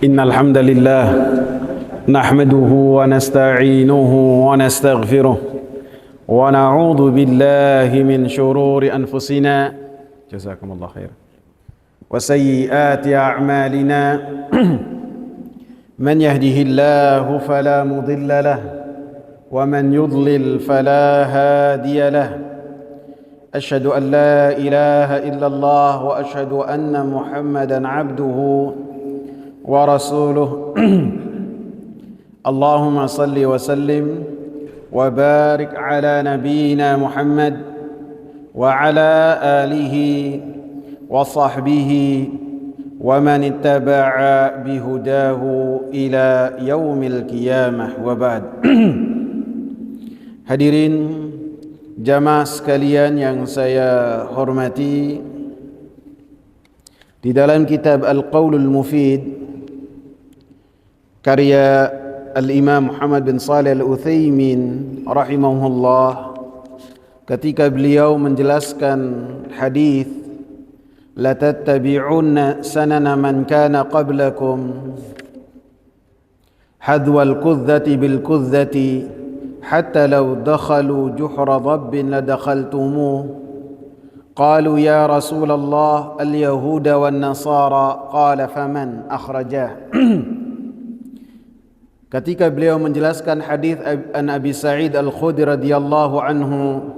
إن الحمد لله نحمده ونستعينه ونستغفره ونعوذ بالله من شرور أنفسنا جزاكم الله خيرا وسيئات أعمالنا من يهده الله فلا مضل له ومن يضلل فلا هادي له أشهد أن لا إله إلا الله وأشهد أن محمدا عبده ورسوله اللهم صل وسلم وبارك على نبينا محمد وعلى آله وصحبه ومن اتبع بهداه إلى يوم القيامة وبعد. Hadirin jamaah sekalian yang saya hormati, di dalam kitab Al-Qaulul Mufid karya Al-Imam Muhammad bin Shalih Al-Utsaimin rahimahullah, ketika beliau menjelaskan hadis la tattabi'unna sanana man kana qablakum hadwal qudzati bil qudzati hatta law dakhalu juhra dhabbin la dakhaltumuh qalu ya Rasulullah al-yahuda wan nasara qala faman akhrajah. Ketika beliau menjelaskan hadis an Abi Sa'id Al-Khudri radhiyallahu anhu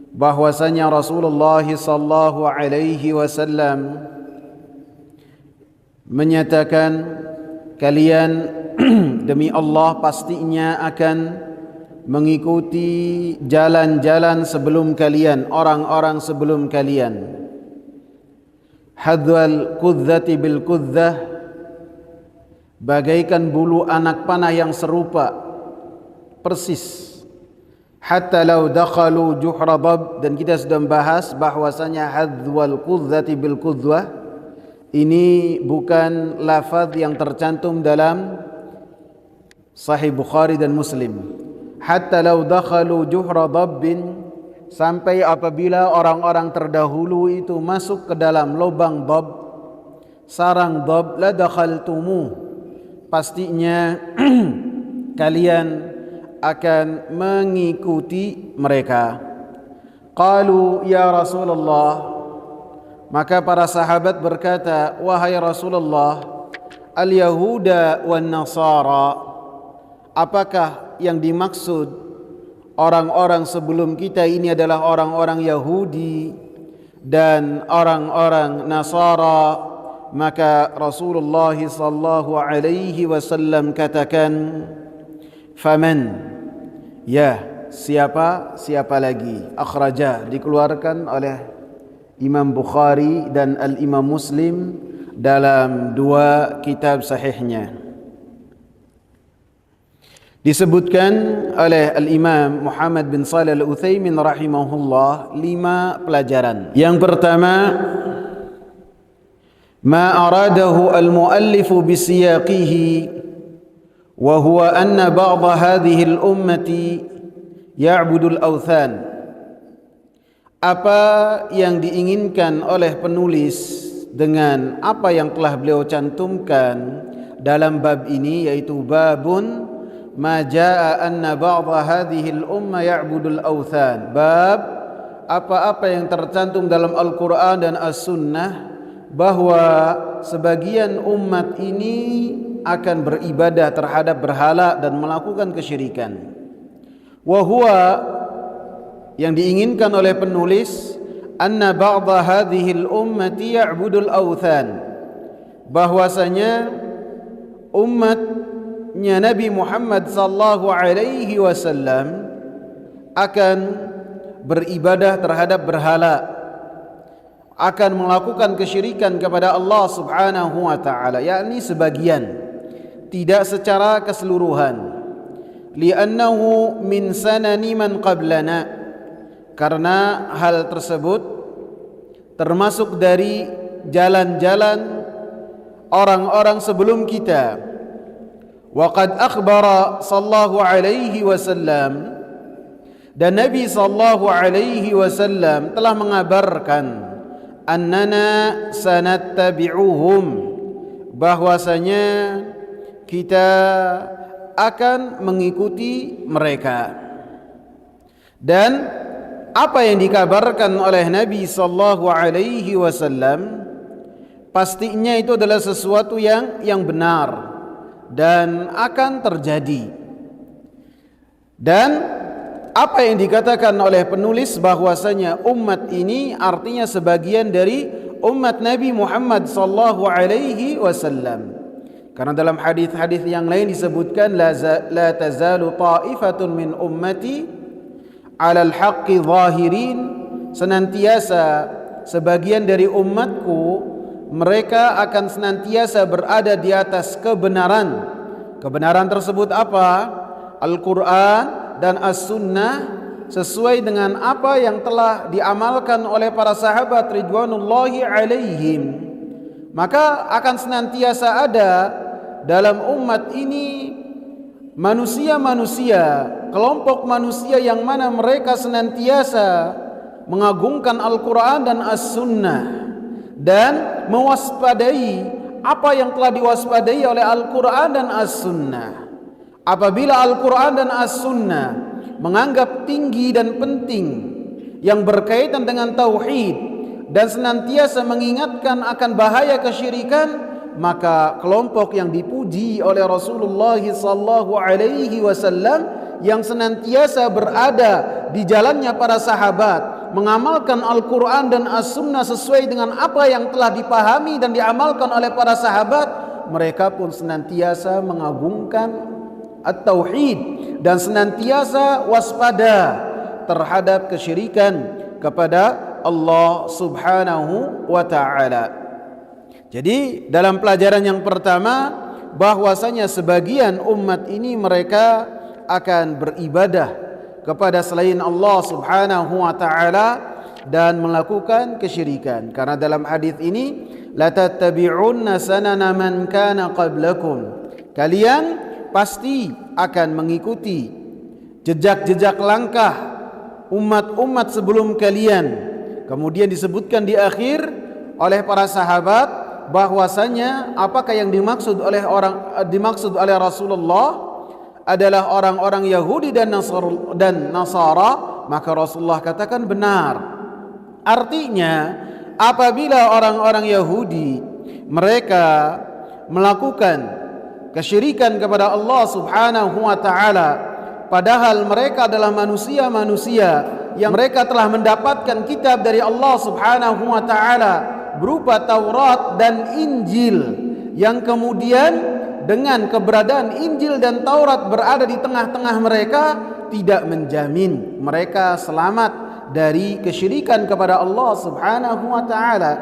bahwasanya Rasulullah sallallahu alaihi wasallam menyatakan, kalian demi Allah pastinya akan mengikuti jalan-jalan sebelum kalian, orang-orang sebelum kalian. Hadwal qudzati bil qudzah, bagaikan bulu anak panah yang serupa persis. Hatta law dakhalu juhra dhab, dan kita sudah membahas bahwasanya hadwal qudzati bil qudzah ini bukan lafaz yang tercantum dalam Sahih Bukhari dan Muslim. Hatta law dakhalu juhra dhabbin, sampai apabila orang-orang terdahulu itu masuk ke dalam lubang dhab, sarang dhab, la dakhaltumu, pastinya kalian akan mengikuti mereka. Qalu ya Rasulullah, maka para sahabat berkata, wahai Rasulullah, al-yahuda wan nasara, apakah yang dimaksud orang-orang sebelum kita ini adalah orang-orang Yahudi dan orang-orang Nasara? Maka Rasulullah sallallahu alaihi wasallam katakan, faman, ya siapa lagi, akhraja, dikeluarkan oleh Imam Bukhari dan Al-Imam Muslim dalam dua kitab sahihnya. Disebutkan oleh Al-Imam Muhammad bin Shalih Al-Utsaimin rahimahullah 5 pelajaran. Yang pertama, ma aradahu al-muallif bisiyaqihi wa huwa anna ba'd hadhihi al-ummati ya'budu al-awthan. Apa yang diinginkan oleh penulis dengan apa yang telah beliau cantumkan dalam bab ini, yaitu babun ma jaa anna ba'd hadhihi al-umma ya'budu al-awthan, bab apa-apa yang tercantum dalam Al-Quran dan As-Sunnah bahwa sebagian umat ini akan beribadah terhadap berhala dan melakukan kesyirikan. Wa huwa, yang diinginkan oleh penulis, anna ba'd hadhihi al-ummati ya'budu al-awthan, bahwasanya umatnya Nabi Muhammad sallallahu alaihi wasallam akan beribadah terhadap berhala, akan melakukan kesyirikan kepada Allah Subhanahu wa taala, yakni sebagian, tidak secara keseluruhan. Li'annahu min sanani man qablana, karena hal tersebut termasuk dari jalan-jalan orang-orang sebelum kita. Wa qad akhbara sallallahu alaihi wasallam, dan Nabi sallallahu alaihi wasallam telah mengabarkan, annana sanattabi'uhum, bahwasanya kita akan mengikuti mereka. Dan apa yang dikabarkan oleh Nabi sallallahu alaihi wasallam pastinya itu adalah sesuatu yang benar dan akan terjadi. Dan apa yang dikatakan oleh penulis bahwasanya umat ini artinya sebagian dari umat Nabi Muhammad sallallahu alaihi wasallam. Karena dalam hadis-hadis yang lain disebutkan la tazalu ta'ifatun min ummati 'alal haqqi zahirin, senantiasa sebagian dari umatku mereka akan senantiasa berada di atas kebenaran. Kebenaran tersebut apa? Al-Quran dan As-Sunnah, sesuai dengan apa yang telah diamalkan oleh para sahabat ridwanullahi alaihim. Maka akan senantiasa ada dalam umat ini manusia-manusia, kelompok manusia yang mana mereka senantiasa mengagungkan Al-Quran dan As-Sunnah dan mewaspadai apa yang telah diwaspadai oleh Al-Quran dan As-Sunnah. Apabila Al-Quran dan As-Sunnah menganggap tinggi dan penting yang berkaitan dengan tauhid dan senantiasa mengingatkan akan bahaya kesyirikan, maka kelompok yang dipuji oleh Rasulullah sallallahu alaihi wasallam yang senantiasa berada di jalannya para sahabat, mengamalkan Al-Quran dan As-Sunnah sesuai dengan apa yang telah dipahami dan diamalkan oleh para sahabat, mereka pun senantiasa mengagungkan at-tauhid dan senantiasa waspada terhadap kesyirikan kepada Allah Subhanahu wa ta'ala. Jadi dalam pelajaran yang pertama bahwasanya sebagian umat ini mereka akan beribadah kepada selain Allah Subhanahu wa ta'ala dan melakukan kesyirikan. Karena dalam hadis ini la tattabi'unna sanana man kana qablakum, kalian pasti akan mengikuti jejak-jejak langkah umat-umat sebelum kalian. Kemudian disebutkan di akhir oleh para sahabat bahwasanya apakah yang dimaksud oleh Rasulullah adalah orang-orang Yahudi dan Nasara, maka Rasulullah katakan benar. Artinya apabila orang-orang Yahudi mereka melakukan kesyirikan kepada Allah Subhanahu wa ta'ala, padahal mereka adalah manusia-manusia yang mereka telah mendapatkan kitab dari Allah Subhanahu wa ta'ala berupa Taurat dan Injil, yang kemudian dengan keberadaan Injil dan Taurat berada di tengah-tengah mereka tidak menjamin mereka selamat dari kesyirikan kepada Allah Subhanahu wa ta'ala.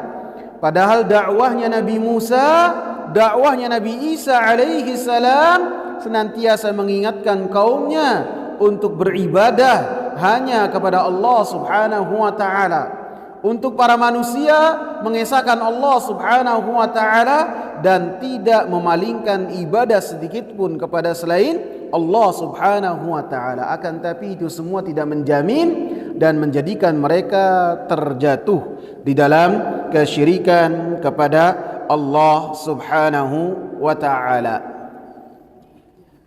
Padahal dakwahnya Nabi Musa, dakwahnya Nabi Isa alaihi salam senantiasa mengingatkan kaumnya untuk beribadah hanya kepada Allah Subhanahu wa ta'ala. Untuk para manusia mengesahkan Allah Subhanahu wa ta'ala dan tidak memalingkan ibadah sedikit pun kepada selain Allah Subhanahu wa ta'ala. Akan tapi itu semua tidak menjamin dan menjadikan mereka terjatuh di dalam kesyirikan kepada Allah Subhanahu wa ta'ala.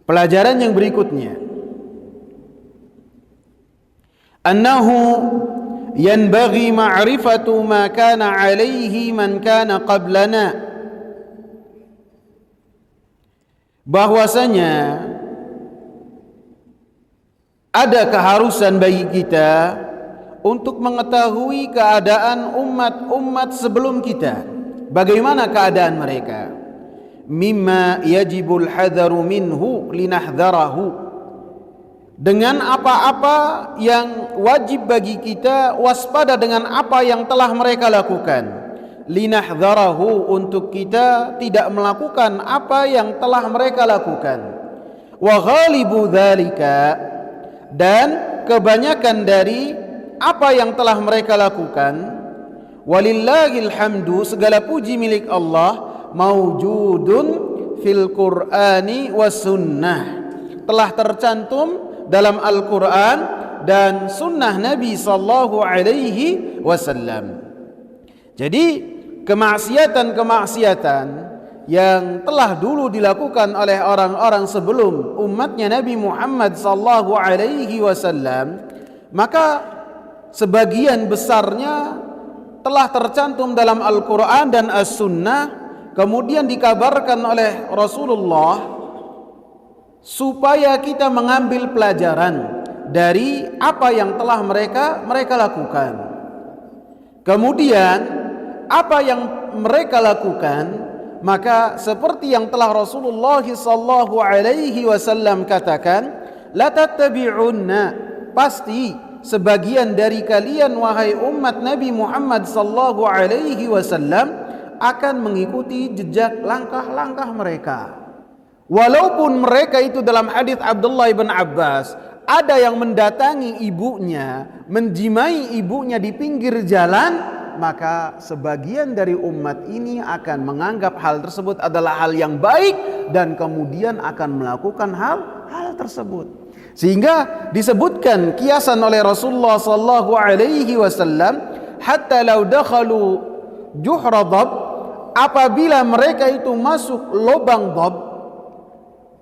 Pelajaran yang berikutnya, annahu yanbaghi ma'rifatu ma kana alaihi man kana qablana, bahwasanya ada keharusan bagi kita untuk mengetahui keadaan umat-umat sebelum kita, bagaimana keadaan mereka. Mimma yajibul hadaru minhu linahdharahu, dengan apa-apa yang wajib bagi kita waspada dengan apa yang telah mereka lakukan. Linahdharahu, untuk kita tidak melakukan apa yang telah mereka lakukan. Wa ghalibu dzalika, dan kebanyakan dari apa yang telah mereka lakukan, walillahil hamdu, segala puji milik Allah, maujudun fil Qur'ani was sunnah, telah tercantum dalam Al-Quran dan sunnah Nabi sallallahu alaihi wasallam. Jadi kemaksiatan-kemaksiatan yang telah dulu dilakukan oleh orang-orang sebelum umatnya Nabi Muhammad sallallahu alaihi wasallam, maka sebagian besarnya telah tercantum dalam Al-Quran dan As-Sunnah, kemudian dikabarkan oleh Rasulullah supaya kita mengambil pelajaran dari apa yang telah mereka lakukan. Kemudian apa yang mereka lakukan, maka seperti yang telah Rasulullah sallallahu alaihi wasallam katakan, la tattabi'unna, pasti sebagian dari kalian wahai umat Nabi Muhammad sallallahu alaihi wasallam akan mengikuti jejak langkah-langkah mereka. Walaupun mereka itu dalam hadis Abdullah bin Abbas ada yang mendatangi ibunya, menjimai ibunya di pinggir jalan, maka sebagian dari umat ini akan menganggap hal tersebut adalah hal yang baik dan kemudian akan melakukan hal tersebut. Sehingga disebutkan kiasan oleh Rasulullah sallallahu alaihi wasallam, hatta law dakhalu juhra dhab, apabila mereka itu masuk lubang dhab,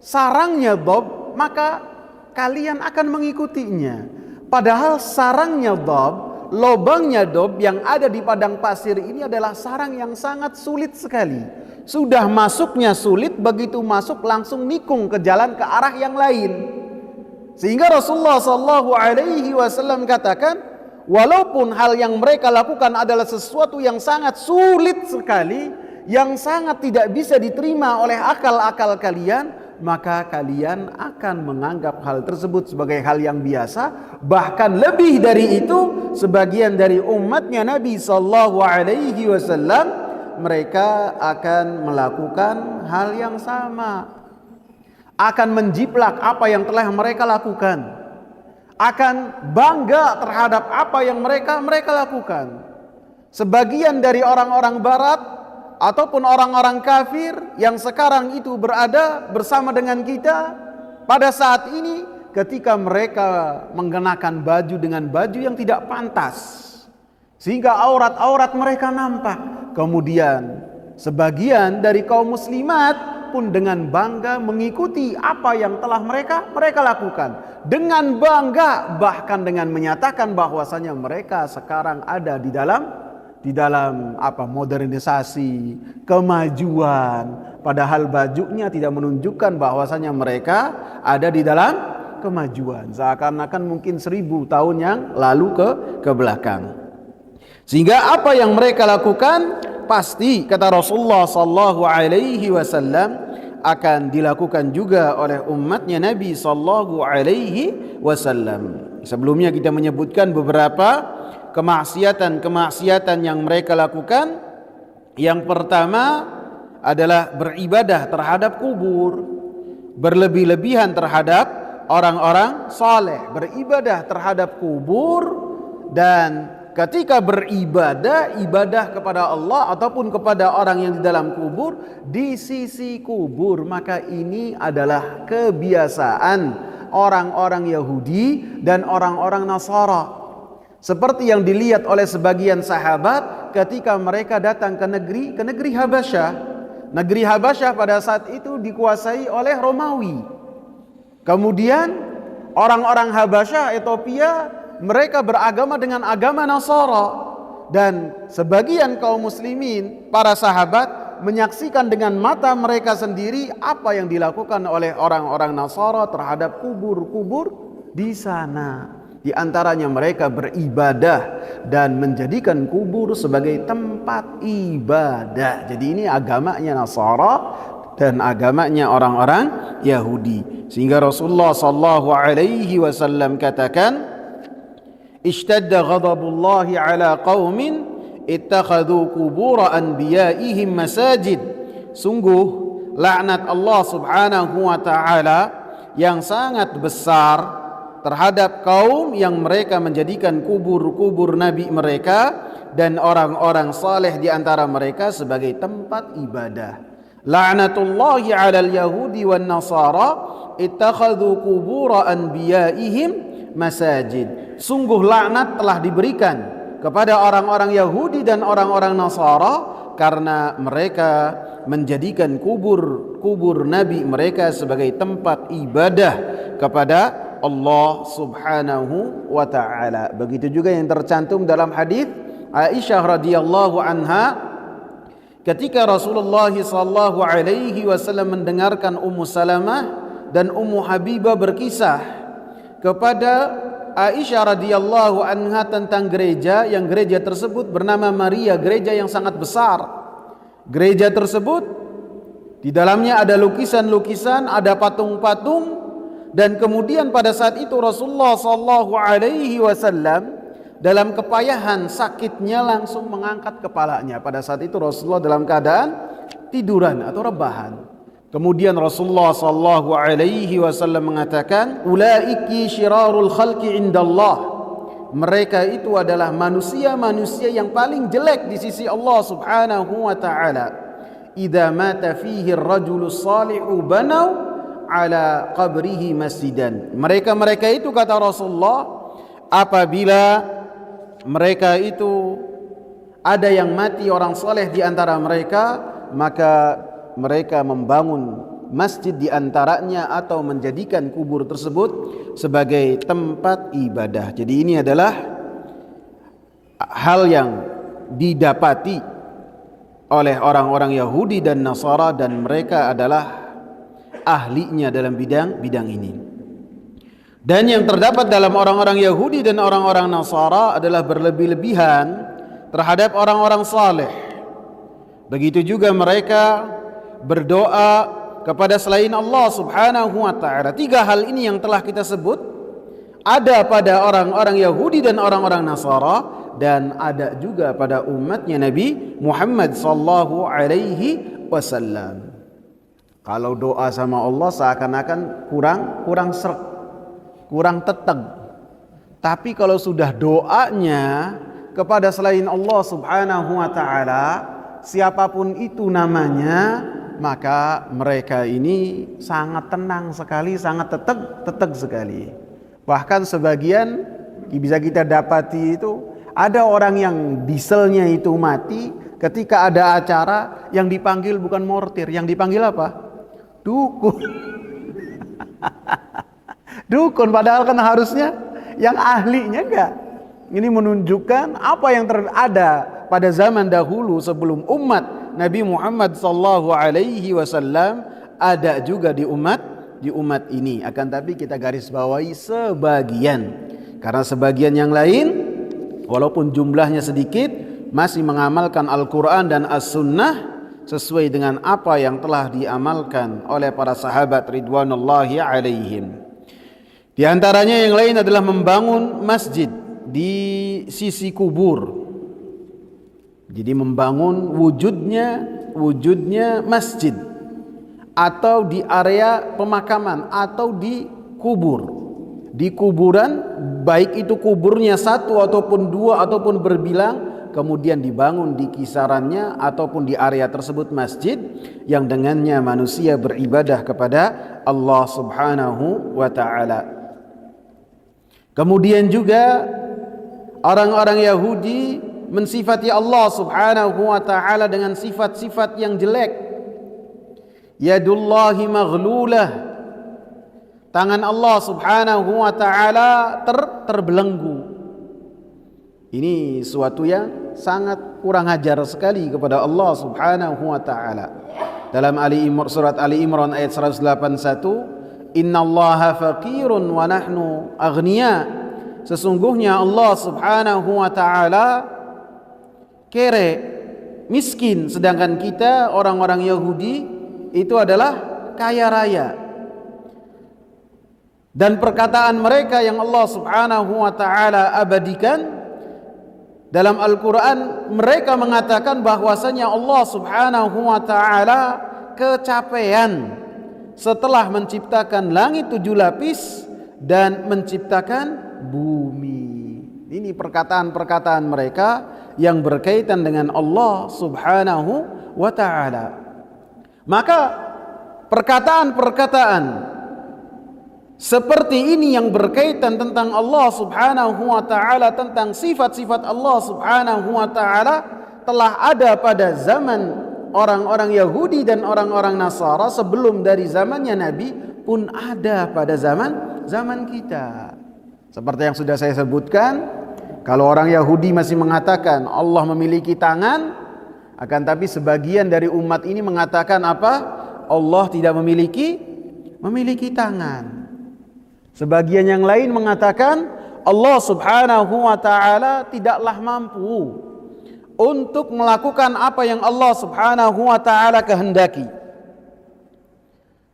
sarangnya dhab, maka kalian akan mengikutinya. Padahal sarangnya dhab, lubangnya dhab yang ada di padang pasir ini adalah sarang yang sangat sulit sekali. Sudah masuknya sulit, begitu masuk langsung nikung ke jalan ke arah yang lain. Sehingga Rasulullah sallallahu alaihi wasallam katakan, walaupun hal yang mereka lakukan adalah sesuatu yang sangat sulit sekali, yang sangat tidak bisa diterima oleh akal-akal kalian, maka kalian akan menganggap hal tersebut sebagai hal yang biasa. Bahkan lebih dari itu, sebagian dari umatnya Nabi sallallahu alaihi wasallam mereka akan melakukan hal yang sama, akan menjiplak apa yang telah mereka lakukan, akan bangga terhadap apa yang mereka lakukan. Sebagian dari orang-orang barat ataupun orang-orang kafir yang sekarang itu berada bersama dengan kita pada saat ini, ketika mereka mengenakan baju dengan baju yang tidak pantas sehingga aurat-aurat mereka nampak, kemudian sebagian dari kaum muslimat pun dengan bangga mengikuti apa yang telah mereka lakukan, dengan bangga, bahkan dengan menyatakan bahwasanya mereka sekarang ada di dalam modernisasi, kemajuan, padahal bajunya tidak menunjukkan bahwasanya mereka ada di dalam kemajuan, seakan-akan mungkin 1000 tahun yang lalu ke belakang. Sehingga apa yang mereka lakukan pasti, kata Rasulullah sallallahu alaihi wasallam, akan dilakukan juga oleh umatnya Nabi sallallahu alaihi wasallam. Sebelumnya kita menyebutkan beberapa kemaksiatan yang mereka lakukan. Yang pertama adalah beribadah terhadap kubur, berlebih-lebihan terhadap orang-orang saleh, beribadah terhadap kubur. Dan ketika beribadah, ibadah kepada Allah ataupun kepada orang yang di dalam kubur, di sisi kubur, maka ini adalah kebiasaan orang-orang Yahudi dan orang-orang Nasara. Seperti yang dilihat oleh sebagian sahabat ketika mereka datang ke negeri Habasyah. Negeri Habasyah pada saat itu dikuasai oleh Romawi. Kemudian orang-orang Habasyah, Ethiopia, mereka beragama dengan agama Nasara. Dan sebagian kaum muslimin, para sahabat, menyaksikan dengan mata mereka sendiri apa yang dilakukan oleh orang-orang Nasara terhadap kubur-kubur di sana. Di antaranya mereka beribadah dan menjadikan kubur sebagai tempat ibadah. Jadi ini agamanya Nasara dan agamanya orang-orang Yahudi. Sehingga Rasulullah sallallahu alaihi wasallam katakan, ishtadda ghadabullahi ala qaumin ittakhadhu qubur anbiya'ihim masajid. Sungguh laknat Allah subhanahu wa ta'ala yang sangat besar terhadap kaum yang mereka menjadikan kubur-kubur nabi mereka dan orang-orang saleh di antara mereka sebagai tempat ibadah. La'natullahi 'alal yahudi wan nasara ittakhadhu qubur anbiya'ihim masajid. Sungguh laknat telah diberikan kepada orang-orang Yahudi dan orang-orang Nasara karena mereka menjadikan kubur Nabi mereka sebagai tempat ibadah kepada Allah Subhanahu wa taala. Begitu juga yang tercantum dalam hadis Aisyah radhiyallahu anha ketika Rasulullah sallallahu alaihi wasallam mendengarkan Ummu Salamah dan Ummu Habibah berkisah kepada Aisyah radhiyallahu anha tentang gereja, yang gereja tersebut bernama Maria, gereja yang sangat besar. Gereja tersebut di dalamnya ada lukisan-lukisan, ada patung-patung, dan kemudian pada saat itu Rasulullah sallallahu alaihi wasallam dalam kepayahan sakitnya langsung mengangkat kepalanya. Pada saat itu Rasulullah dalam keadaan tiduran atau rebahan. Kemudian Rasulullah sallallahu alaihi wasallam mengatakan, "Ulaiki syirarul khalqi indallah." Mereka itu adalah manusia-manusia yang paling jelek di sisi Allah Subhanahu wa taala. "Idza mata fihi ar-rajulu shalihu banau ala qabrihi masjidan." Mereka itu kata Rasulullah, apabila mereka itu ada yang mati orang saleh di antara mereka, maka mereka membangun masjid di antaranya atau menjadikan kubur tersebut sebagai tempat ibadah. Jadi ini adalah hal yang didapati oleh orang-orang Yahudi dan Nasara, dan mereka adalah ahlinya dalam bidang ini. Dan yang terdapat dalam orang-orang Yahudi dan orang-orang Nasara adalah berlebih-lebihan terhadap orang-orang saleh. Begitu juga mereka berdoa kepada selain Allah Subhanahu wa taala. Tiga hal ini yang telah kita sebut ada pada orang-orang Yahudi dan orang-orang Nasara, dan ada juga pada umatnya Nabi Muhammad sallallahu alaihi wasallam. Kalau doa sama Allah seakan-akan kurang sreg, kurang teteg. Tapi kalau sudah doanya kepada selain Allah Subhanahu wa taala, siapapun itu namanya, maka mereka ini sangat tenang sekali, sangat teteg sekali. Bahkan sebagian bisa kita dapati itu ada orang yang dieselnya itu mati ketika ada acara yang dipanggil bukan mortir, yang dipanggil apa? Dukun. Dukun, padahal kan harusnya yang ahlinya enggak. Ini menunjukkan apa yang ada pada zaman dahulu sebelum umat Nabi Muhammad sallallahu alaihi wasallam ada juga di umat ini. Akan tapi kita garis bawahi sebagian, karena sebagian yang lain walaupun jumlahnya sedikit masih mengamalkan Al-Quran dan As-Sunnah sesuai dengan apa yang telah diamalkan oleh para sahabat ridwanullahi alaihim. Di antaranya yang lain adalah membangun masjid di sisi kubur. Jadi membangun wujudnya masjid, atau di area pemakaman, atau di kuburan, baik itu kuburnya satu ataupun dua ataupun berbilang, kemudian dibangun di kisarannya ataupun di area tersebut masjid yang dengannya manusia beribadah kepada Allah Subhanahu wa taala. Kemudian juga orang-orang Yahudi mensifati Allah Subhanahu wa taala dengan sifat-sifat yang jelek. Yadullahi maghlulah. Tangan Allah Subhanahu wa taala terbelenggu. Ini suatu yang sangat kurang ajar sekali kepada Allah Subhanahu wa taala. Dalam surat Ali Imran ayat 181, "Innallaha faqirun wa nahnu aghnia." Sesungguhnya Allah Subhanahu wa taala kere, miskin, sedangkan kita orang-orang Yahudi itu adalah kaya raya. Dan perkataan mereka yang Allah Subhanahu wa taala abadikan dalam Al-Quran, mereka mengatakan bahwasanya Allah Subhanahu wa taala kecapean setelah menciptakan langit 7 lapis dan menciptakan bumi. Ini perkataan-perkataan mereka yang berkaitan dengan Allah Subhanahu wa taala. Maka perkataan-perkataan seperti ini yang berkaitan tentang Allah Subhanahu wa taala, tentang sifat-sifat Allah Subhanahu wa taala, telah ada pada zaman orang-orang Yahudi dan orang-orang Nasara sebelum dari zamannya Nabi pun ada pada zaman kita. Seperti yang sudah saya sebutkan, kalau orang Yahudi masih mengatakan Allah memiliki tangan, akan tapi sebagian dari umat ini mengatakan apa? Allah tidak memiliki tangan. Sebagian yang lain mengatakan Allah Subhanahu wa taala tidaklah mampu untuk melakukan apa yang Allah Subhanahu wa taala kehendaki,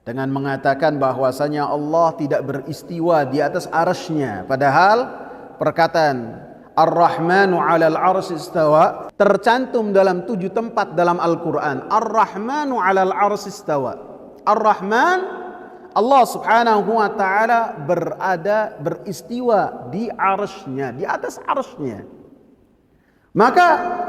dengan mengatakan bahwasanya Allah tidak beristiwa di atas arsy-Nya, padahal perkataan Ar-Rahmanu 'alal 'arsy istawa tercantum dalam 7 tempat dalam Al-Qur'an. Ar-Rahmanu 'alal 'arsy istawa. Ar-Rahman, Allah Subhanahu wa taala beristiwa di arsy-Nya, di atas arsy-Nya. Maka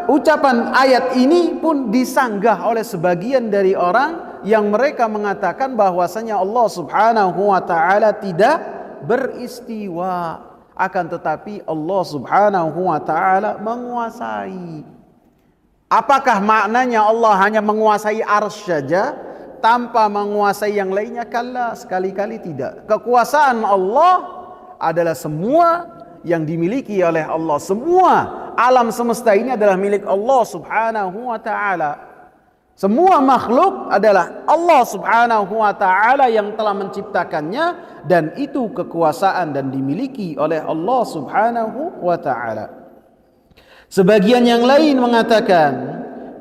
ucapan ayat ini pun disanggah oleh sebagian dari orang yang mereka mengatakan bahwasanya Allah Subhanahu wa taala tidak beristiwa, akan tetapi Allah Subhanahu wa taala menguasai. Apakah maknanya Allah hanya menguasai arsy saja tanpa menguasai yang lainnya? Kalla, sekali-kali tidak. Kekuasaan Allah adalah semua yang dimiliki oleh Allah. Semua alam semesta ini adalah milik Allah Subhanahu wa taala. Semua makhluk adalah Allah Subhanahu wa taala yang telah menciptakannya, dan itu kekuasaan dan dimiliki oleh Allah Subhanahu wa taala. Sebagian yang lain mengatakan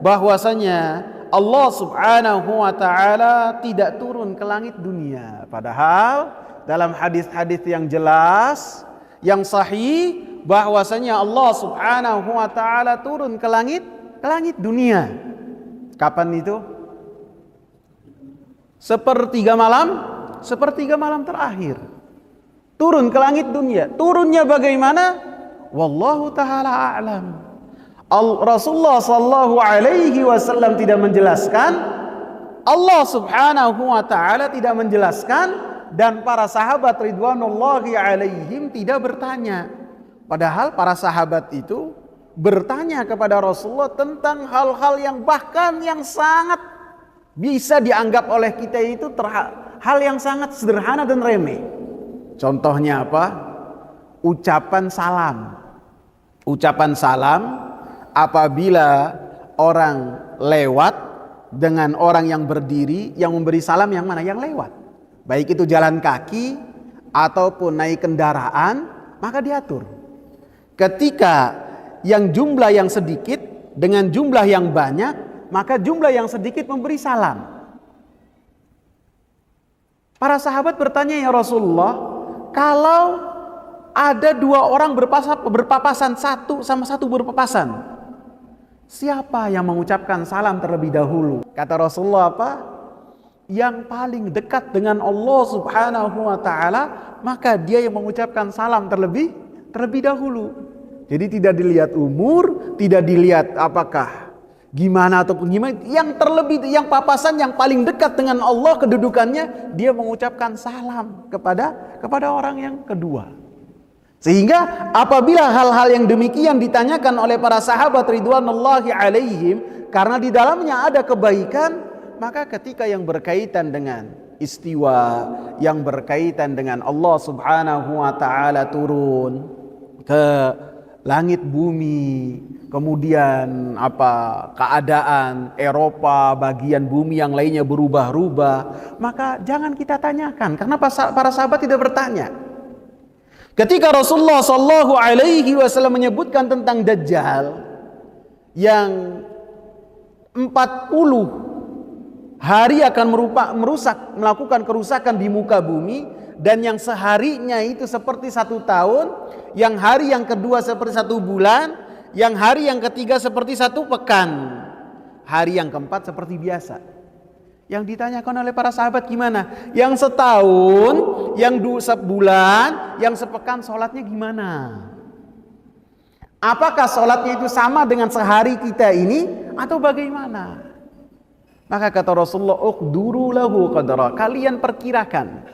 bahwasanya Allah Subhanahu wa taala tidak turun ke langit dunia, padahal dalam hadis-hadis yang jelas yang sahih bahwasanya Allah Subhanahu wa taala turun ke langit dunia. Kapan itu? Sepertiga malam terakhir. Turun ke langit dunia. Turunnya bagaimana? Wallahu taala a'lam. Rasulullah sallallahu alaihi wasallam tidak menjelaskan, Allah Subhanahu wa taala tidak menjelaskan, dan para sahabat ridwanullahi alaihim tidak bertanya. Padahal para sahabat itu bertanya kepada Rasulullah tentang hal-hal yang bahkan yang sangat bisa dianggap oleh kita itu hal yang sangat sederhana dan remeh. Contohnya apa? Ucapan salam. Ucapan salam apabila orang lewat dengan orang yang berdiri, yang memberi salam yang mana? Yang lewat. Baik itu jalan kaki ataupun naik kendaraan, maka diatur. Ketika yang jumlah yang sedikit dengan jumlah yang banyak, maka jumlah yang sedikit memberi salam. Para sahabat bertanya, ya Rasulullah, kalau ada 2 orang berpapasan, satu sama satu berpapasan, siapa yang mengucapkan salam terlebih dahulu? Kata Rasulullah apa? Yang paling dekat dengan Allah Subhanahu wa taala, maka dia yang mengucapkan salam terlebih dahulu. Jadi tidak dilihat umur, tidak dilihat apakah gimana ataupun gimana. Yang papasan yang paling dekat dengan Allah kedudukannya, dia mengucapkan salam kepada orang yang kedua. Sehingga apabila hal-hal yang demikian ditanyakan oleh para sahabat ridwanullahi alaihim, karena di dalamnya ada kebaikan, maka ketika yang berkaitan dengan istiwa, yang berkaitan dengan Allah Subhanahu wa taala turun ke langit bumi, kemudian keadaan Eropa, bagian bumi yang lainnya berubah-ubah, maka jangan kita tanyakan, karena para sahabat tidak bertanya. Ketika Rasulullah sallallahu alaihi wasallam menyebutkan tentang Dajjal yang 40 hari akan melakukan kerusakan di muka bumi, dan yang seharinya itu seperti 1 tahun, yang hari yang kedua seperti 1 bulan, yang hari yang ketiga seperti 1 pekan, hari yang keempat seperti biasa. Yang ditanyakan oleh para sahabat gimana? Yang setahun, yang sebulan, yang sepekan sholatnya gimana? Apakah sholatnya itu sama dengan sehari kita ini atau bagaimana? Maka kata Rasulullah, uqduru lahu qadra, kalian perkirakan.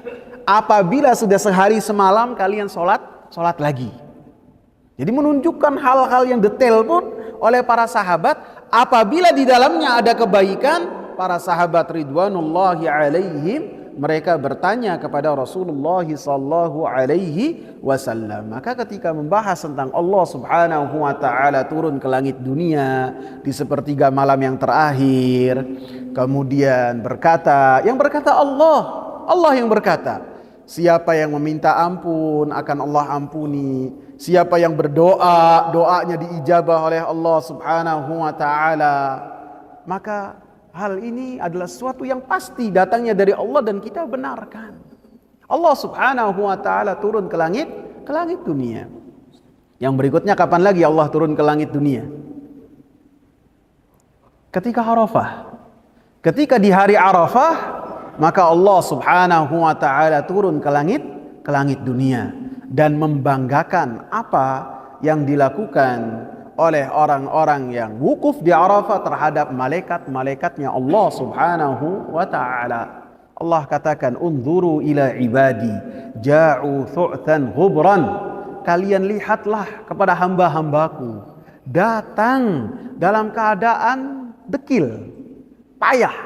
Apabila sudah sehari semalam kalian sholat lagi. Jadi menunjukkan hal-hal yang detail pun oleh para sahabat Apabila di dalamnya ada kebaikan, para sahabat ridwanullahi alaihim mereka bertanya kepada Rasulullah sallallahu alaihi wasallam. Maka ketika membahas tentang Allah Subhanahu wa taala turun ke langit dunia di sepertiga malam yang terakhir, kemudian yang berkata Allah yang berkata, siapa yang meminta ampun akan Allah ampuni. Siapa yang berdoa, doanya diijabah oleh Allah Subhanahu wa taala. Maka hal ini adalah sesuatu yang pasti datangnya dari Allah dan kita benarkan. Allah Subhanahu wa taala turun ke langit dunia. Yang berikutnya kapan lagi Allah turun ke langit dunia? Ketika Arafah. Ketika di hari Arafah, maka Allah Subhanahu wa taala turun ke langit dunia dan membanggakan apa yang dilakukan oleh orang-orang yang wukuf di Arafah terhadap malaikat-malaikatnya Allah Subhanahu wa taala. Allah katakan, "Unzuru ila ibadi ja'u thu'tan ghubran." Kalian lihatlah kepada hamba-hambaku datang dalam keadaan dekil, payah,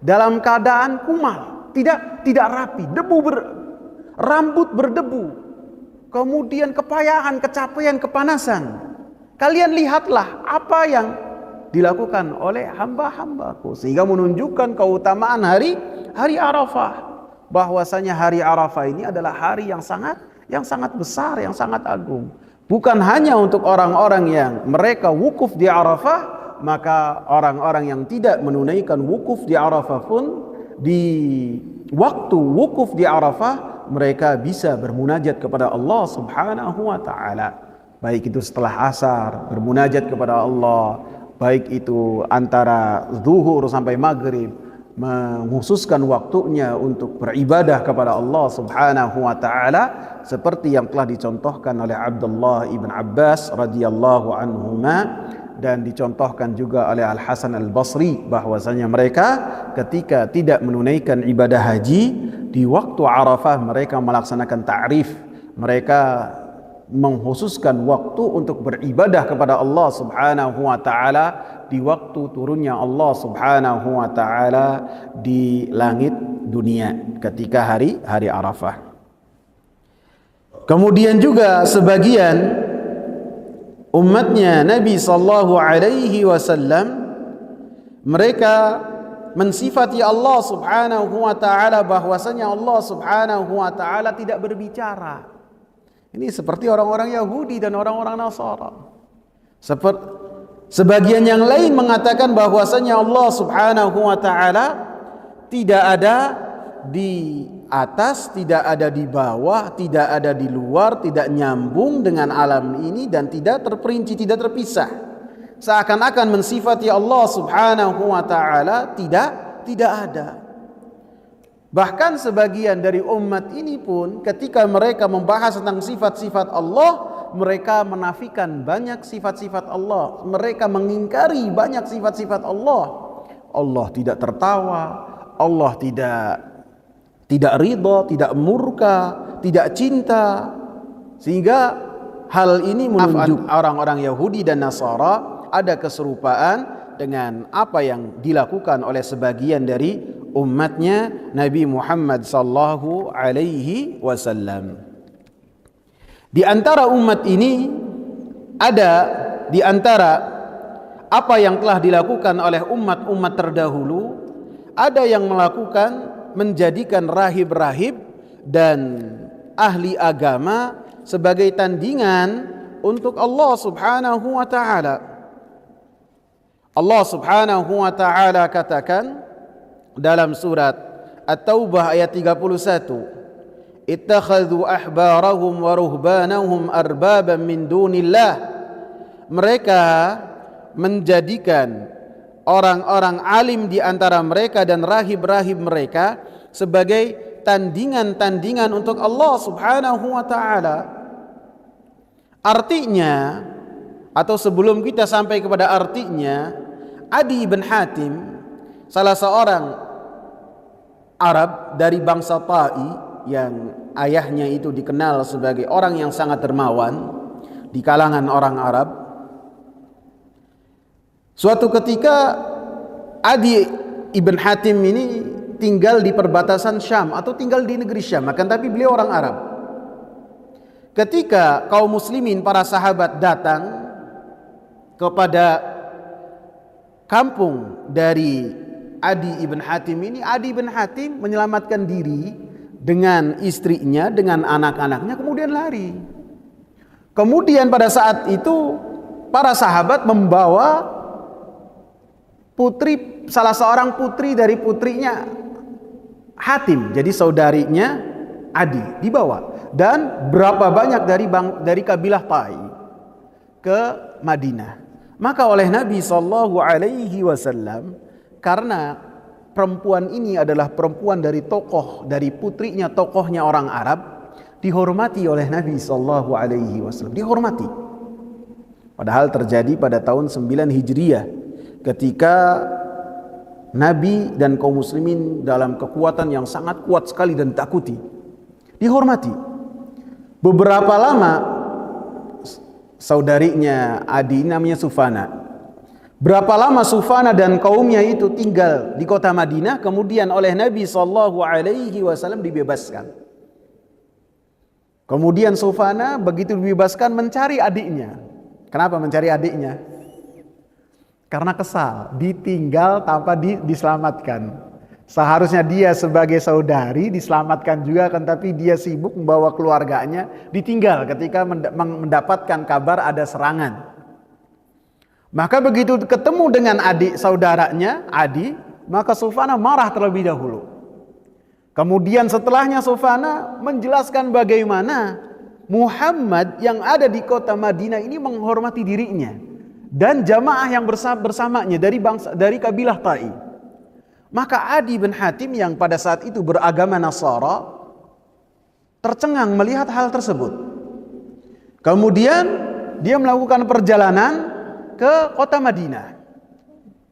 dalam keadaan kumal, tidak rapi, rambut berdebu, kemudian kepayahan, kecapean, kepanasan. Kalian lihatlah apa yang dilakukan oleh hamba-hambaku, sehingga menunjukkan keutamaan hari Arafah. Bahwasanya hari Arafah ini adalah hari yang sangat besar, yang sangat agung. Bukan hanya untuk orang-orang yang mereka wukuf di Arafah, maka orang-orang yang tidak menunaikan wukuf di Arafah pun di waktu wukuf di Arafah mereka bisa bermunajat kepada Allah Subhanahu wa taala. Baik itu setelah asar bermunajat kepada Allah, baik itu antara zuhur sampai maghrib, menghususkan waktunya untuk beribadah kepada Allah Subhanahu wa taala seperti yang telah dicontohkan oleh Abdullah ibn Abbas radhiyallahu anhuma dan dicontohkan juga oleh Al Hasan Al Basri, bahwasanya mereka ketika tidak menunaikan ibadah haji di waktu Arafah mereka melaksanakan ta'rif, mereka menghususkan waktu untuk beribadah kepada Allah Subhanahu wa taala di waktu turunnya Allah Subhanahu wa taala di langit dunia ketika hari Arafah. Kemudian juga sebagian umatnya Nabi sallallahu alaihi wasallam mereka mensifati Allah Subhanahu wa taala bahwasanya Allah Subhanahu wa taala tidak berbicara. Ini seperti orang-orang Yahudi dan orang-orang Nasara. Sebagian yang lain mengatakan bahwasanya Allah Subhanahu wa taala tidak ada di atas, tidak ada di bawah, tidak ada di luar, tidak nyambung dengan alam ini dan tidak terperinci, tidak terpisah. Seakan-akan mensifati Allah Subhanahu wa taala tidak ada. Bahkan sebagian dari umat ini pun ketika mereka membahas tentang sifat-sifat Allah, mereka menafikan banyak sifat-sifat Allah. Mereka mengingkari banyak sifat-sifat Allah. Allah tidak tertawa, Allah tidak ridha, tidak murka, tidak cinta. Sehingga hal ini menunjukkan orang-orang Yahudi dan Nasara ada keserupaan dengan apa yang dilakukan oleh sebagian dari umatnya Nabi Muhammad sallallahu alaihi wasallam. Di antara umat ini ada di antara apa yang telah dilakukan oleh umat-umat terdahulu, ada yang melakukan menjadikan rahib-rahib dan ahli agama sebagai tandingan untuk Allah Subhanahu wa taala. Allah Subhanahu wa taala katakan dalam surat At-Taubah ayat 31, ittakhadhu ahbarahum wa ruhbanahum arbaban min dunillah. Mereka menjadikan orang-orang alim di antara mereka dan rahib-rahib mereka sebagai tandingan-tandingan untuk Allah Subhanahu wa taala. Artinya, atau sebelum kita sampai kepada artinya, Adi bin Hatim, salah seorang Arab dari bangsa Ta'i yang ayahnya itu dikenal sebagai orang yang sangat dermawan di kalangan orang Arab, Suatu ketika Adi ibn Hatim ini tinggal di perbatasan Syam atau tinggal di negeri Syam, akan tapi beliau orang Arab. Ketika kaum muslimin, para sahabat datang kepada kampung dari Adi ibn Hatim ini, Adi ibn Hatim menyelamatkan diri dengan istrinya, dengan anak-anaknya, kemudian lari. Kemudian pada saat itu para sahabat membawa salah seorang putri dari putrinya Hatim, jadi saudarinya Adi, dibawa. Dan berapa banyak dari kabilah Tai ke Madinah. Maka oleh Nabi SAW, karena perempuan ini adalah perempuan dari putrinya tokohnya orang Arab, dihormati oleh Nabi SAW, dihormati. Padahal terjadi pada tahun 9 Hijriah, ketika Nabi dan kaum muslimin dalam kekuatan yang sangat kuat sekali dan takuti, dihormati. Beberapa lama saudarinya Adi namanya Sufana. Berapa lama Sufana dan kaumnya itu tinggal di kota Madinah, kemudian oleh Nabi SAW dibebaskan. Kemudian Sufana begitu dibebaskan mencari adiknya. Kenapa mencari adiknya? Karena kesal, ditinggal tanpa diselamatkan. Seharusnya dia sebagai saudari diselamatkan juga, kan, tapi dia sibuk membawa keluarganya, ditinggal ketika mendapatkan kabar ada serangan. Maka begitu ketemu dengan adik saudaranya Adi, maka Sufana marah terlebih dahulu. Kemudian setelahnya Sufana menjelaskan bagaimana Muhammad yang ada di kota Madinah ini menghormati dirinya dan jamaah yang bersamanya dari kabilah Tai. Maka Adi bin Hatim yang pada saat itu beragama Nasara tercengang melihat hal tersebut. Kemudian dia melakukan perjalanan ke kota Madinah,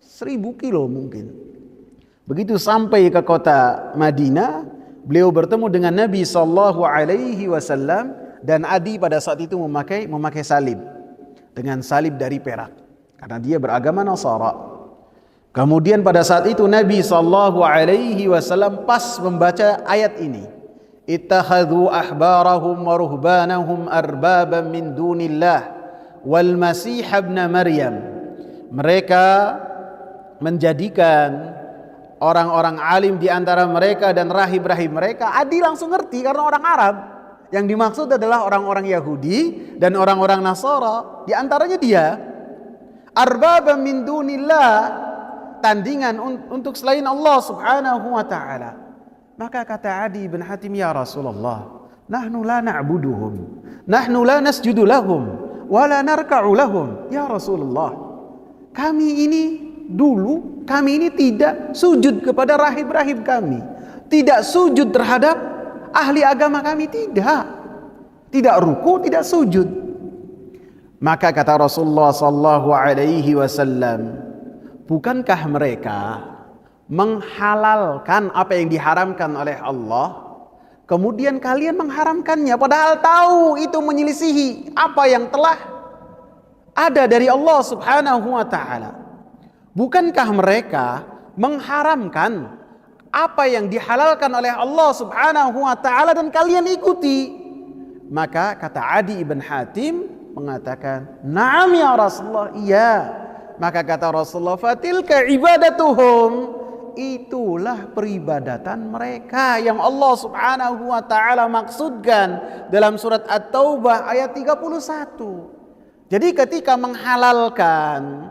1000 kilo mungkin. Begitu sampai ke kota Madinah, beliau bertemu dengan Nabi SAW, dan Adi pada saat itu memakai salib, dengan salib dari perak, karena dia beragama Nasara. Kemudian pada saat itu Nabi SAW pas membaca ayat ini, ittakhadhu ahbarahum wa ruhbanahum arbaban min dunillah wal masih ibn Maryam. Mereka menjadikan orang-orang alim di antara mereka dan rahib-rahib mereka. Adi langsung ngerti karena orang Arab. Yang dimaksud adalah orang-orang Yahudi dan orang-orang Nasara, di antaranya dia. Arbaban min dunillah, tandingan untuk selain Allah Subhanahu wa ta'ala. Maka kata Adi bin Hatim, ya Rasulullah, nahnu la na'buduhum, nahnu la nasjudu lahum, wa la narka'u lahum. Ya Rasulullah, kami ini tidak sujud kepada rahib-rahib kami, tidak sujud terhadap ahli agama kami, tidak ruku, tidak sujud. Maka kata Rasulullah sallallahu alaihi wasallam, bukankah mereka menghalalkan apa yang diharamkan oleh Allah, kemudian kalian mengharamkannya, padahal tahu itu menyelisihi apa yang telah ada dari Allah Subhanahu wa ta'ala. Bukankah mereka mengharamkan apa yang dihalalkan oleh Allah Subhanahu wa ta'ala dan kalian ikuti? Maka kata Adi ibn Hatim mengatakan, na'am ya Rasulullah, iya. Maka kata Rasulullah, fatilka ibadatuhum, itulah peribadatan mereka yang Allah Subhanahu wa ta'ala maksudkan dalam surat At-Taubah ayat 31. Jadi ketika menghalalkan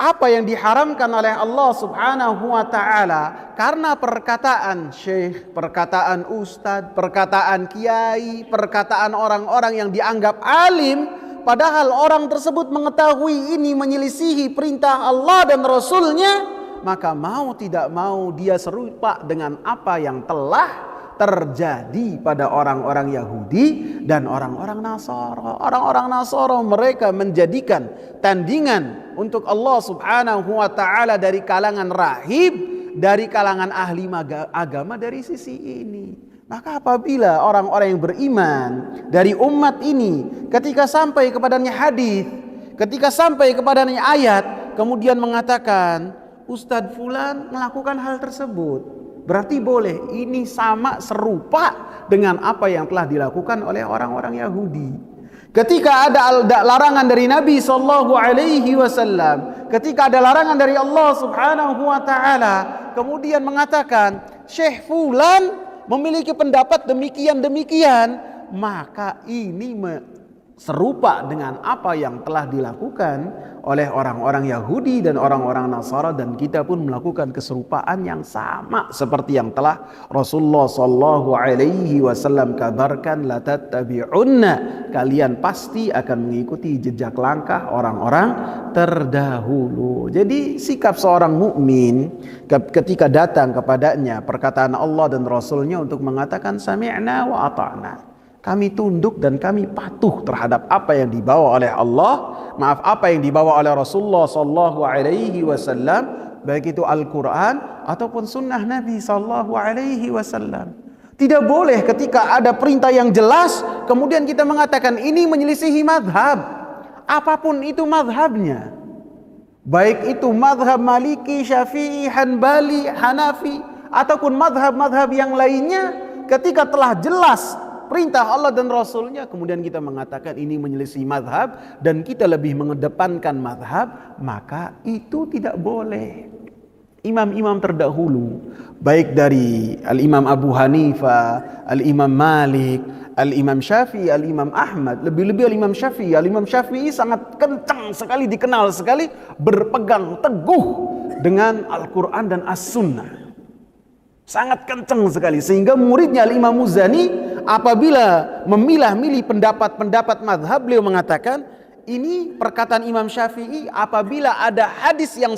apa yang diharamkan oleh Allah Subhanahu wa ta'ala karena perkataan syekh, perkataan ustadz, perkataan kiai, perkataan orang-orang yang dianggap alim, padahal orang tersebut mengetahui ini menyelisihi perintah Allah dan Rasulnya, maka mau tidak mau dia serupa dengan apa yang telah terjadi pada orang-orang Yahudi dan orang-orang Nasara. Orang-orang Nasara mereka menjadikan tandingan untuk Allah Subhanahu wa ta'ala dari kalangan rahib, dari kalangan ahli agama dari sisi ini. Maka apabila orang-orang yang beriman dari umat ini ketika sampai kepadanya hadis, ketika sampai kepadanya ayat, kemudian mengatakan Ustadz Fulan melakukan hal tersebut, berarti boleh. Ini sama serupa dengan apa yang telah dilakukan oleh orang-orang Yahudi. Ketika ada larangan dari Nabi sallallahu alaihi wasallam, ketika ada larangan dari Allah Subhanahu wa taala, kemudian mengatakan Syekh Fulan memiliki pendapat demikian, maka ini serupa dengan apa yang telah dilakukan oleh orang-orang Yahudi dan orang-orang Nasara, dan kita pun melakukan keserupaan yang sama seperti yang telah Rasulullah sallallahu alaihi wasallam kabarkan, la tattabi'unna, kalian pasti akan mengikuti jejak langkah orang-orang terdahulu. Jadi sikap seorang mukmin ketika datang kepadanya perkataan Allah dan Rasulnya untuk mengatakan sami'na wa ata'na, kami tunduk dan kami patuh terhadap apa yang dibawa oleh Allah, apa yang dibawa oleh Rasulullah sallallahu alaihi wasallam, baik itu Al-Qur'an ataupun sunnah Nabi sallallahu alaihi wasallam. Tidak boleh ketika ada perintah yang jelas kemudian kita mengatakan ini menyelisihi madhab, apapun itu madhabnya, baik itu madhab Maliki, Syafi'i, Hanbali, Hanafi ataupun madhab-madhab yang lainnya. Ketika telah jelas perintah Allah dan Rasulnya, kemudian kita mengatakan ini menyelisih madhab dan kita lebih mengedepankan madhab, maka itu tidak boleh. Imam-imam terdahulu, baik dari Al-Imam Abu Hanifah, Al-Imam Malik, Al-Imam Syafi'i, Al-Imam Ahmad, lebih-lebih Al-Imam Syafi'i. Al-Imam Syafi'i sangat kencang sekali, dikenal sekali berpegang teguh dengan Al-Quran dan As-Sunnah. Sangat kencang sekali, sehingga muridnya Al-Imam Muzani apabila memilah-milih pendapat-pendapat madhab, beliau mengatakan ini perkataan Imam Syafi'i, apabila ada hadis yang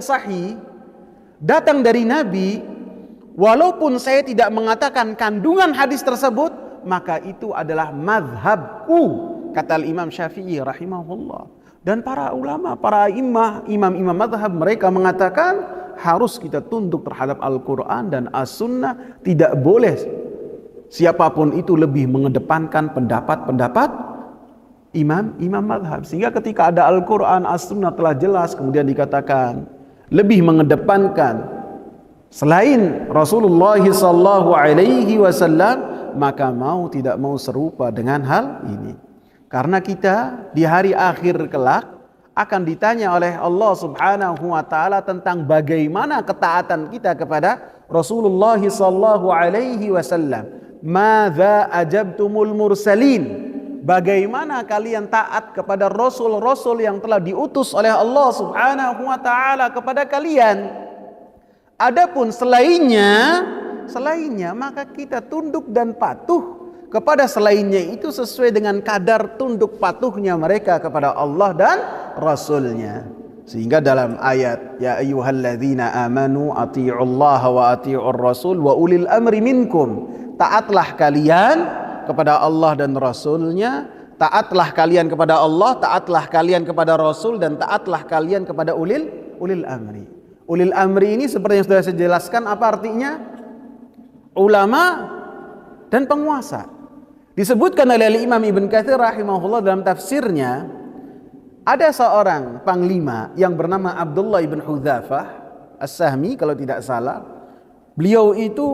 sahih, datang dari Nabi, walaupun saya tidak mengatakan kandungan hadis tersebut, maka itu adalah madhabku, kata Imam Syafi'i rahimahullah. Dan para ulama, para imam-imam madhab, mereka mengatakan harus kita tunduk terhadap Al-Quran dan As-Sunnah. Tidak boleh siapapun itu lebih mengedepankan pendapat-pendapat imam madhab. Sehingga ketika ada Al-Quran, As-Sunnah telah jelas, kemudian dikatakan lebih mengedepankan selain Rasulullah sallallahu alaihi wasallam, maka mau tidak mau serupa dengan hal ini. Karena kita di hari akhir kelak akan ditanya oleh Allah Subhanahu wa taala tentang bagaimana ketaatan kita kepada Rasulullah sallallahu alaihi wasallam. Madza ajabtumul mursalin? Bagaimana kalian taat kepada rasul-rasul yang telah diutus oleh Allah Subhanahu wa taala kepada kalian? Adapun selainnya maka kita tunduk dan patuh kepada selainnya itu sesuai dengan kadar tunduk patuhnya mereka kepada Allah dan Rasulnya. Sehingga dalam ayat ya ayyuhalladzina amanu athi'ullaha wa athi'ur rasul wa ulil amri minkum, taatlah kalian kepada Allah dan Rasulnya, taatlah kalian kepada Allah, taatlah kalian kepada Rasul, dan taatlah kalian kepada ulil amri. Ulil amri ini seperti yang sudah saya jelaskan apa artinya, ulama dan penguasa. Disebutkan oleh Imam Ibn Katsir rahimahullah dalam tafsirnya, ada seorang panglima yang bernama Abdullah ibn Hudzafah As-Sahmi kalau tidak salah. Beliau itu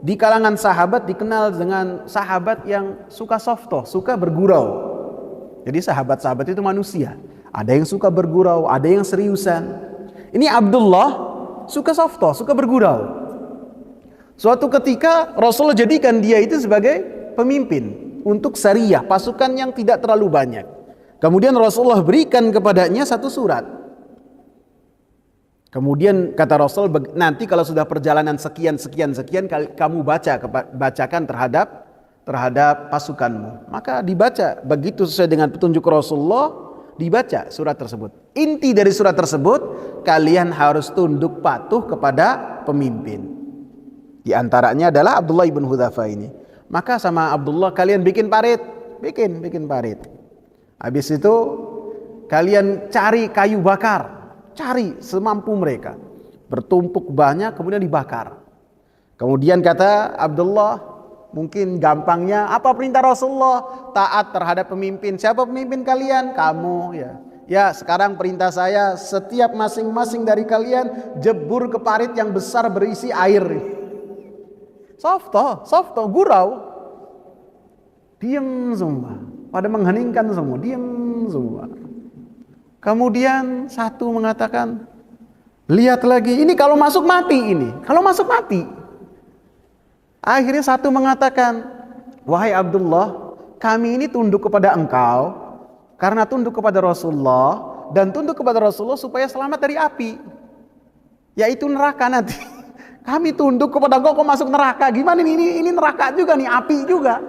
di kalangan sahabat dikenal dengan sahabat yang suka softoh, suka bergurau. Jadi sahabat-sahabat itu manusia, ada yang suka bergurau, ada yang seriusan. Ini Abdullah suka softoh, suka bergurau. Suatu ketika Rasulullah jadikan dia itu sebagai pemimpin untuk sariyah, pasukan yang tidak terlalu banyak. Kemudian Rasulullah berikan kepadanya satu surat. Kemudian kata Rasul, nanti kalau sudah perjalanan sekian kamu bacakan terhadap pasukanmu. Maka dibaca, begitu sesuai dengan petunjuk Rasulullah, dibaca surat tersebut. Inti dari surat tersebut, kalian harus tunduk patuh kepada pemimpin. Di antaranya adalah Abdullah ibn Hudzafah ini. Maka sama Abdullah, kalian bikin parit, bikin parit. Habis itu kalian cari kayu bakar, cari semampu mereka, bertumpuk banyak, kemudian dibakar. Kemudian kata Abdullah, mungkin gampangnya apa perintah Rasulullah? Taat terhadap pemimpin. Siapa pemimpin kalian? Kamu ya. Ya, sekarang perintah saya, setiap masing-masing dari kalian jebur ke parit yang besar berisi air. Softo, gurau. Diam semua. Pada mengheningkan semua, diam semua. Kemudian satu mengatakan, lihat lagi, ini kalau masuk mati ini. Kalau masuk mati. Akhirnya satu mengatakan, wahai Abdullah, kami ini tunduk kepada engkau karena tunduk kepada Rasulullah, dan tunduk kepada Rasulullah supaya selamat dari api, yaitu neraka nanti. Kami tunduk kepada engkau, kok masuk neraka? Gimana ini neraka juga nih, api juga.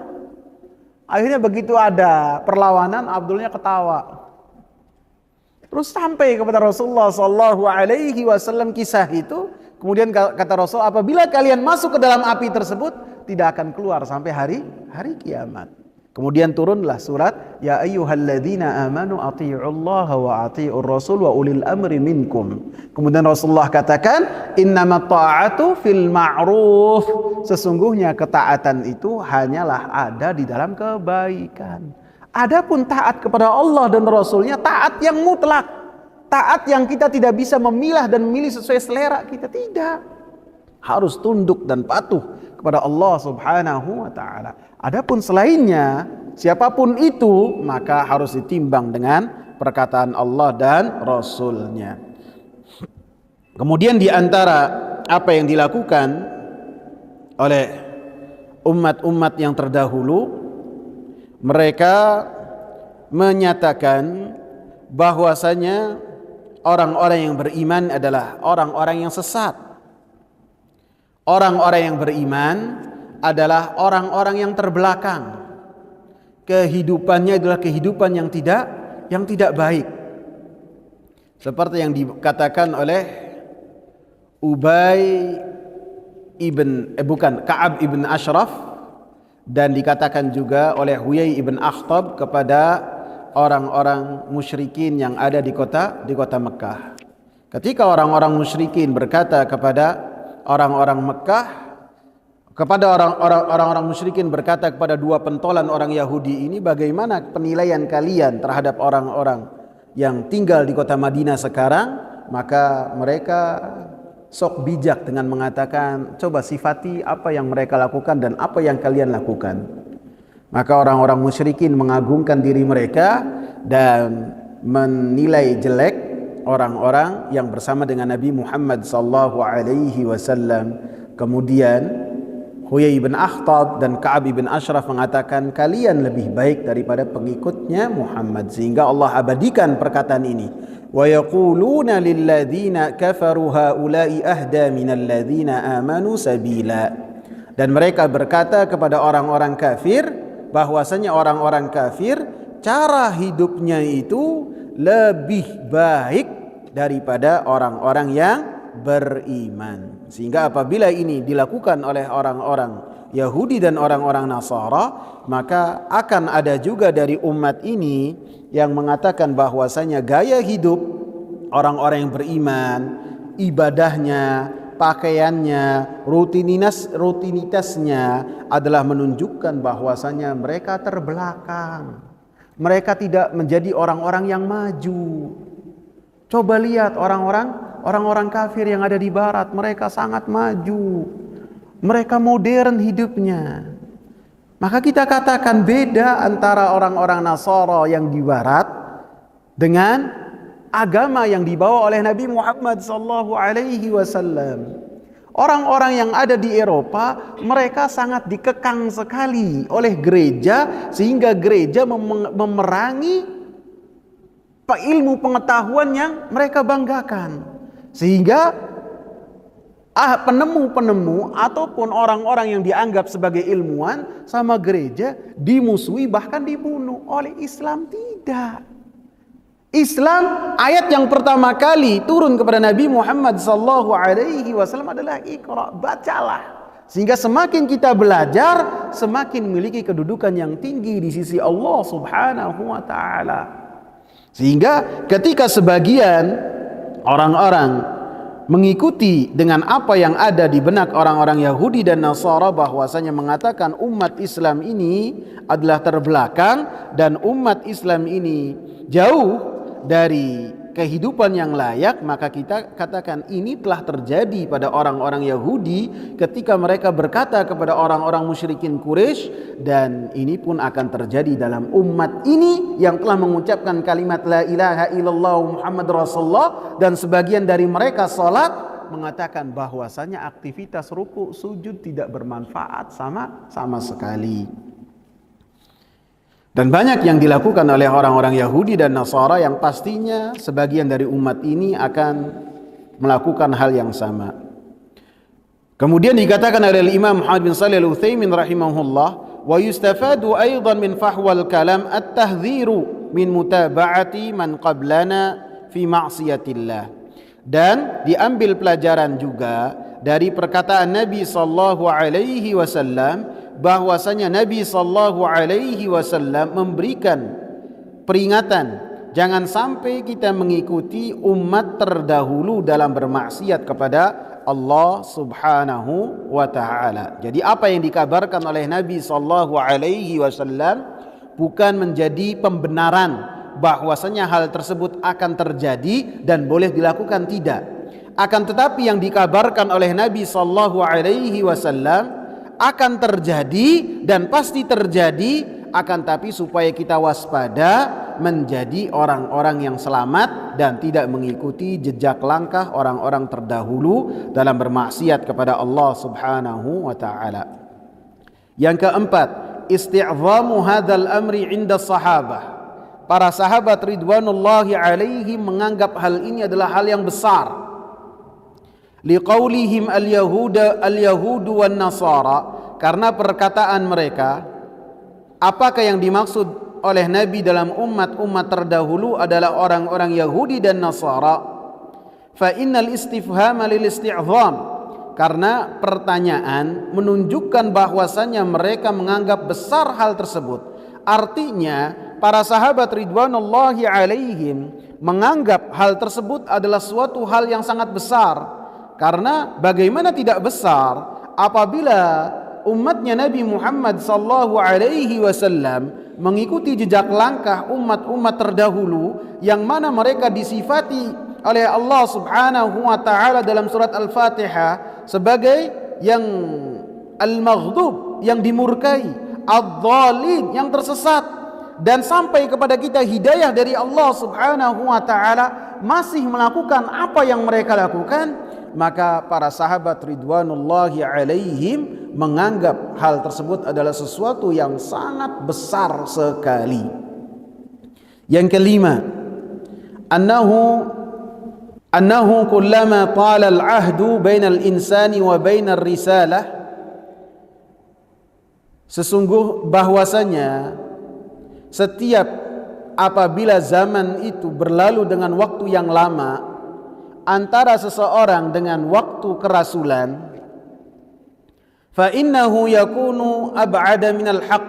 Akhirnya begitu ada perlawanan, Abdullahnya ketawa. Terus sampai kepada Rasulullah Sallallahu Alaihi Wasallam kisah itu. Kemudian kata Rasul, apabila kalian masuk ke dalam api tersebut, tidak akan keluar sampai hari kiamat. Kemudian turunlah surat, ya ayyuhalladzina amanu athi'ullaha wa athi'ur rasul wa ulil amri minkum. Kemudian Rasulullah katakan, innamat ta'atu fil ma'ruf. Sesungguhnya ketaatan itu hanyalah ada di dalam kebaikan. Adapun taat kepada Allah dan Rasulnya, taat yang mutlak. Taat yang kita tidak bisa memilah dan memilih sesuai selera kita, tidak. Harus tunduk dan patuh kepada Allah Subhanahu wa ta'ala. Adapun selainnya, siapapun itu, maka harus ditimbang dengan perkataan Allah dan Rasulnya. Kemudian di antara apa yang dilakukan oleh umat-umat yang terdahulu, mereka menyatakan bahwasanya orang-orang yang beriman adalah orang-orang yang sesat. Orang-orang yang beriman adalah orang-orang yang terbelakang. Kehidupannya adalah kehidupan yang tidak baik. Seperti yang dikatakan oleh Ka'ab ibn Ashraf, dan dikatakan juga oleh Huyai ibn Akhtab kepada orang-orang musyrikin yang ada di kota Mekah. Ketika orang-orang musyrikin berkata kepada orang-orang Mekah, kepada orang-orang musyrikin berkata kepada dua pentolan orang Yahudi ini, bagaimana penilaian kalian terhadap orang-orang yang tinggal di kota Madinah sekarang? Maka mereka sok bijak dengan mengatakan, coba sifati apa yang mereka lakukan dan apa yang kalian lakukan. Maka orang-orang musyrikin mengagungkan diri mereka dan menilai jelek orang-orang yang bersama dengan Nabi Muhammad sallallahu alaihi wasallam. Kemudian Huyai bin Akhtab dan Ka'ab bin Ashraf mengatakan, kalian lebih baik daripada pengikutnya Muhammad. Sehingga Allah abadikan perkataan ini. Wa yaquluna lilladzina kafaru haula'i ahda minal ladzina amanu sabila. Dan mereka berkata kepada orang-orang kafir, bahwasanya orang-orang kafir cara hidupnya itu lebih baik daripada orang-orang yang beriman. Sehingga apabila ini dilakukan oleh orang-orang Yahudi dan orang-orang Nasara, maka akan ada juga dari umat ini yang mengatakan bahwasanya gaya hidup orang-orang yang beriman, ibadahnya, pakaiannya, rutinitasnya adalah menunjukkan bahwasanya mereka terbelakang. Mereka tidak menjadi orang-orang yang maju. Coba lihat orang-orang kafir yang ada di barat, mereka sangat maju. Mereka modern hidupnya. Maka kita katakan beda antara orang-orang Nasara yang di barat dengan agama yang dibawa oleh Nabi Muhammad sallallahu alaihi wasallam. Orang-orang yang ada di Eropa, mereka sangat dikekang sekali oleh gereja, sehingga gereja memerangi ilmu pengetahuan yang mereka banggakan. Sehingga penemu-penemu ataupun orang-orang yang dianggap sebagai ilmuwan sama gereja dimusuhi, bahkan dibunuh. Oleh Islam tidak. Islam, ayat yang pertama kali turun kepada Nabi Muhammad sallallahu alaihi wasallam adalah Iqra, bacalah. Sehingga semakin kita belajar, semakin memiliki kedudukan yang tinggi di sisi Allah Subhanahu wa taala. Sehingga ketika sebagian orang-orang mengikuti dengan apa yang ada di benak orang-orang Yahudi dan Nasara, bahwasanya mengatakan umat Islam ini adalah terbelakang dan umat Islam ini jauh dari kehidupan yang layak, maka kita katakan ini telah terjadi pada orang-orang Yahudi ketika mereka berkata kepada orang-orang musyrikin Quraisy, dan ini pun akan terjadi dalam umat ini yang telah mengucapkan kalimat la ilaha illallah Muhammad Rasulullah, dan sebagian dari mereka salat mengatakan bahwasanya aktivitas ruku sujud tidak bermanfaat sama sekali. Dan banyak yang dilakukan oleh orang-orang Yahudi dan Nasara yang pastinya sebagian dari umat ini akan melakukan hal yang sama. Kemudian dikatakan oleh Imam Muhammad bin Shalih Al-Utsaimin rahimahullah, wa yustafadu aidan min fahwal kalam at-tahdhiru min mutaba'ati man qablana fi ma'siyatillah. Dan diambil pelajaran juga dari perkataan Nabi sallallahu alaihi wasallam bahwasanya Nabi sallallahu alaihi wasallam memberikan peringatan jangan sampai kita mengikuti umat terdahulu dalam bermaksiat kepada Allah Subhanahu wa taala. Jadi apa yang dikabarkan oleh Nabi sallallahu alaihi wasallam bukan menjadi pembenaran bahwasanya hal tersebut akan terjadi dan boleh dilakukan, tidak. Akan tetapi yang dikabarkan oleh Nabi sallallahu alaihi wasallam akan terjadi dan pasti terjadi, akan tapi supaya kita waspada menjadi orang-orang yang selamat dan tidak mengikuti jejak langkah orang-orang terdahulu dalam bermaksiat kepada Allah Subhanahu wa taala. Yang keempat, isti'zamu hadzal amri 'inda sahabah. Para sahabat ridwanullahi alaihim menganggap hal ini adalah hal yang besar. Liqaulihim al-yahudu wan nasara, karena perkataan mereka, apakah yang dimaksud oleh Nabi dalam umat-umat terdahulu adalah orang-orang Yahudi dan Nasara. Fa innal istifhama lil isti'zam, karena pertanyaan menunjukkan bahwasanya mereka menganggap besar hal tersebut. Artinya para sahabat ridwanullahi alaihim menganggap hal tersebut adalah suatu hal yang sangat besar. Karena bagaimana tidak besar apabila umatnya Nabi Muhammad sallallahu alaihi wasallam mengikuti jejak langkah umat-umat terdahulu yang mana mereka disifati oleh Allah Subhanahu wa taala dalam surat Al-Fatihah sebagai yang al-maghdub, yang dimurkai, ad-dhalin, yang tersesat, dan sampai kepada kita hidayah dari Allah Subhanahu wa taala masih melakukan apa yang mereka lakukan. Maka para sahabat ridwanullahi alaihim menganggap hal tersebut adalah sesuatu yang sangat besar sekali. Yang kelima, annahu kullama tala al-ahdu bainal insani wa bainar risalah, sesungguh bahwasanya setiap apabila zaman itu berlalu dengan waktu yang lama antara seseorang dengan waktu kerasulan, fa innahu yakunu ab'ada minal haqq,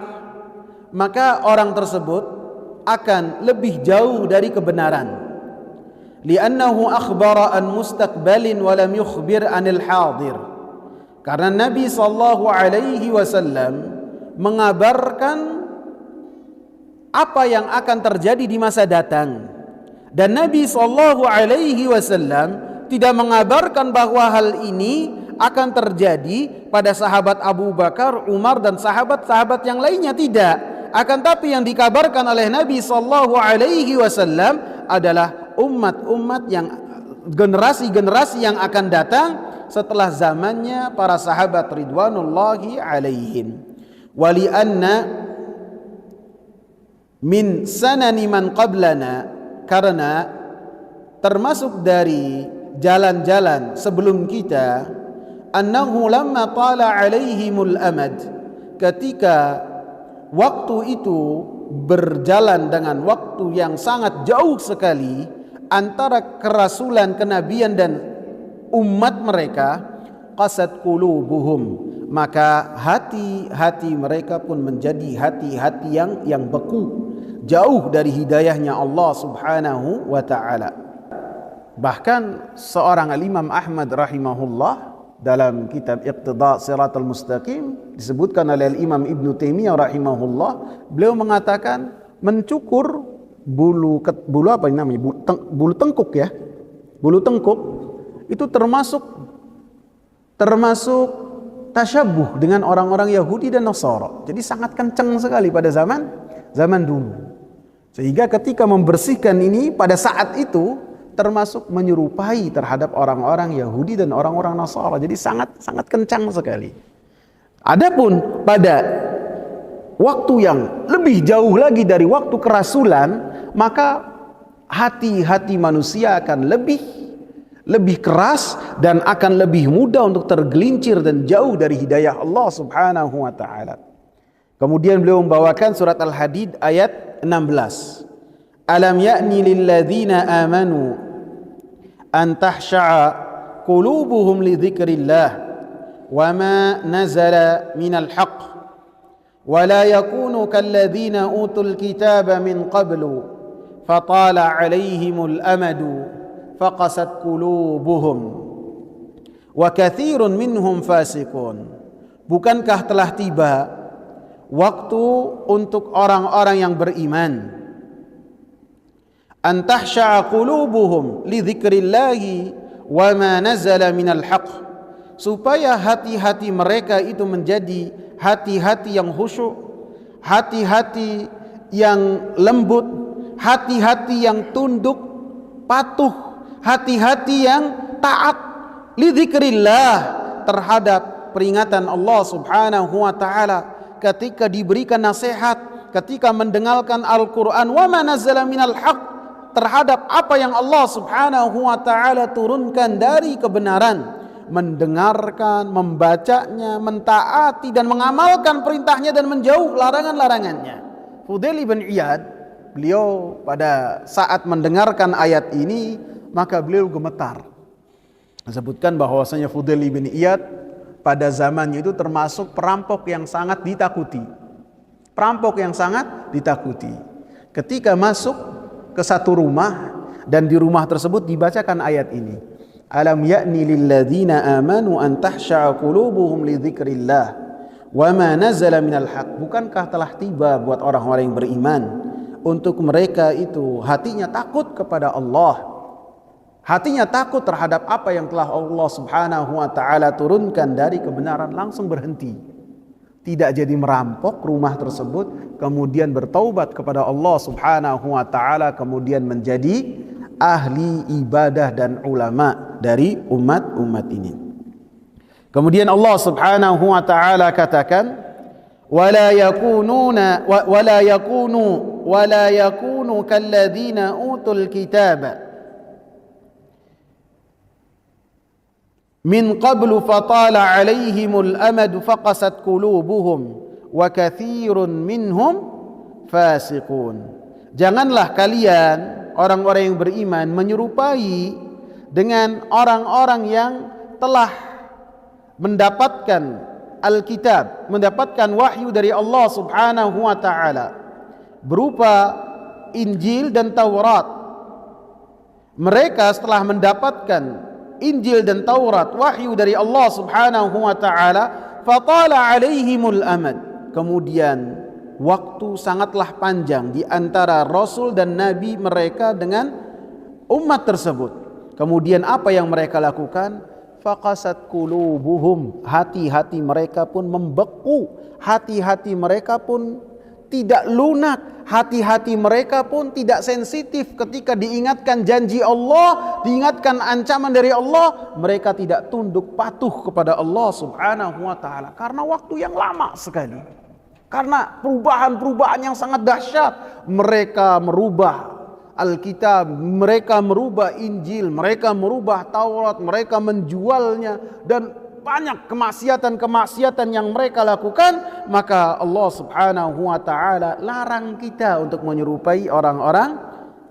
maka orang tersebut akan lebih jauh dari kebenaran. Li'annahu akhbara an mustaqbalin wa lam yukhbir anil hadir, karena Nabi sallallahu alaihi wasallam mengabarkan apa yang akan terjadi di masa datang. Dan Nabi sallallahu alaihi wasallam tidak mengabarkan bahwa hal ini akan terjadi pada sahabat Abu Bakar, Umar dan sahabat-sahabat yang lainnya, tidak. Akan tapi yang dikabarkan oleh Nabi sallallahu alaihi wasallam adalah umat-umat yang generasi-generasi yang akan datang setelah zamannya para sahabat ridwanullahi alaihim. Wali anna min sanani man qablana, karena termasuk dari jalan-jalan sebelum kita, annahu lamma tala alaihimul amad, ketika waktu itu berjalan dengan waktu yang sangat jauh sekali antara kerasulan kenabian dan umat mereka, qasat qulubuhum, maka hati-hati mereka pun menjadi hati-hati yang beku, jauh dari hidayahnya Allah Subhanahu wa ta'ala. Bahkan seorang Imam Ahmad rahimahullah dalam kitab Iqtida Siratal Mustaqim disebutkan oleh Imam Ibn Taimiyah rahimahullah, beliau mengatakan mencukur bulu apa namanya? Bulu tengkuk ya. Bulu tengkuk itu termasuk tasyabuh dengan orang-orang Yahudi dan Nasara. Jadi sangat kencang sekali pada zaman dulu. Sehingga ketika membersihkan ini pada saat itu termasuk menyerupai terhadap orang-orang Yahudi dan orang-orang Nasara. Jadi sangat kencang sekali. Adapun pada waktu yang lebih jauh lagi dari waktu kerasulan, maka hati-hati manusia akan lebih keras dan akan lebih mudah untuk tergelincir dan jauh dari hidayah Allah Subhanahu wa taala. Kemudian beliau membawakan surat Al-Hadid ayat 16. Alam ya'ni lilladzina amanu an tahsha'a qulubuhum li dzikrillah wa ma nazala minal haqq wa la yakunu kalladzina utul kitaba min qablu fatala 'alaihimul amadu faqasat qulubuhum wa katsirun minhum fasiqun. Bukankah telah tiba waktu untuk orang-orang yang beriman an tahsha'a qulubuhum li dzikrillahi wa ma nazala minal haqq, supaya hati-hati mereka itu menjadi hati-hati yang khusyuk, hati-hati yang lembut, hati-hati yang tunduk patuh, hati-hati yang taat li dzikrillah, terhadap peringatan Allah Subhanahu wa taala, ketika diberikan nasihat, ketika mendengarkan Al-Qur'an, wa ma nazala minal haqq, terhadap apa yang Allah Subhanahu wa taala turunkan dari kebenaran, mendengarkan, membacanya, mentaati dan mengamalkan perintahnya dan menjauh larangan-larangannya. Fudail bin Iyad, beliau pada saat mendengarkan ayat ini maka beliau gemetar. Disebutkan bahwasanya Fudail bin Iyad pada zamannya itu termasuk perampok yang sangat ditakuti. Perampok yang sangat ditakuti. Ketika masuk ke satu rumah dan di rumah tersebut dibacakan ayat ini. Alam ya'ni lilladzina amanu an tahsha'a qulubuhum li dzikrillah wa ma nazala minal haqq. Bukankah telah tiba buat orang-orang yang beriman untuk mereka itu hatinya takut kepada Allah, hatinya takut terhadap apa yang telah Allah Subhanahu wa taala turunkan dari kebenaran, langsung berhenti. Tidak jadi merampok rumah tersebut, kemudian bertaubat kepada Allah Subhanahu wa taala, kemudian menjadi ahli ibadah dan ulama dari umat ini. Kemudian Allah Subhanahu wa taala katakan, wala yakunu kalladzina utul kitaba min qablu fatala alaihimul amadu faqasat qulubuhum wa katsirun minhum fasiqun. Janganlah kalian orang-orang yang beriman menyerupai dengan orang-orang yang telah mendapatkan Alkitab, mendapatkan wahyu dari Allah Subhanahu wa taala berupa Injil dan Taurat. Mereka setelah mendapatkan Injil dan Taurat, wahyu dari Allah Subhanahu wa taala, fatala alaihimul amad, kemudian waktu sangatlah panjang di antara rasul dan nabi mereka dengan umat tersebut. Kemudian apa yang mereka lakukan? Faqasat qulubuhum, hati-hati mereka pun membeku, hati-hati mereka pun tidak lunak, hati-hati mereka pun tidak sensitif ketika diingatkan janji Allah, diingatkan ancaman dari Allah, mereka tidak tunduk patuh kepada Allah Subhanahu wa taala karena waktu yang lama sekali. Karena perubahan-perubahan yang sangat dahsyat, mereka merubah Alkitab, mereka merubah Injil, mereka merubah Taurat, mereka menjualnya, dan banyak kemaksiatan-kemaksiatan yang mereka lakukan. Maka Allah Subhanahu wa taala larang kita untuk menyerupai orang-orang